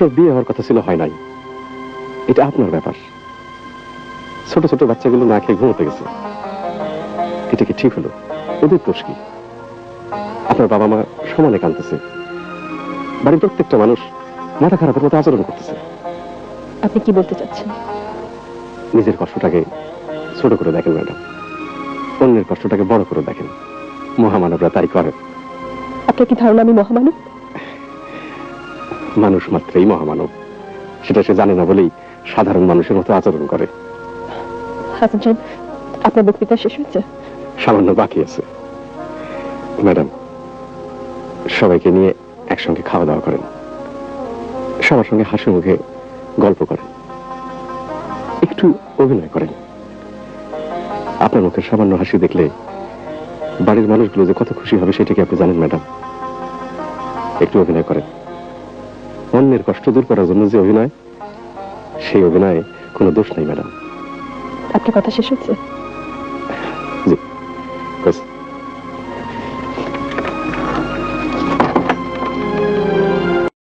আপনার বিয়ে হওয়ার কথা ছিল, হয় নাই। এটা আপনার ব্যাপার। ছোট ছোট বাচ্চাগুলো না খেয়ে ঘুমোতে গেছে, এটা কি ঠিক হলো? ওদের দোষ কি? আপনার বাবা মা সমানে কাঁদতেছে, বাড়ির প্রত্যেকটা মানুষ মাথা খারাপের মতো আচরণ করতেছে। আপনি কি বলতে চাচ্ছেন? নিজের কষ্টটাকে ছোট করে দেখেন ম্যাডাম, অন্যের কষ্টটাকে বড় করে দেখেন। মহামানবরা তাই করে। আপনার কি ধারণা আমি মহামানব? মানুষ মাত্রই মহামানব, সেটা সে জানে না বলেই সাধারণ মানুষের মতো আচরণ করে। হাসান সাহেব, আপনার বক্তৃতা শেষ হয়েছে? সামান্য বাকি আছে। ম্যাডাম, সবাইকে নিয়ে একসঙ্গে খাওয়া দাওয়া করেন, সবার সঙ্গে হাসি মুখে গল্প করেন, একটু অভিনয় করেন। আপনার মুখের সামান্য হাসি দেখলে বাড়ির মানুষগুলো যে কত খুশি হবে সেটা কি আপনি জানেন ম্যাডাম? একটু অভিনয় করেন। অন্যের কষ্ট দূর করার জন্য যে অভিনয়, সেই অভিনয়ে কোনো দোষ নেই ম্যাডাম। আপনার কথা শেষ হয়েছে? জি।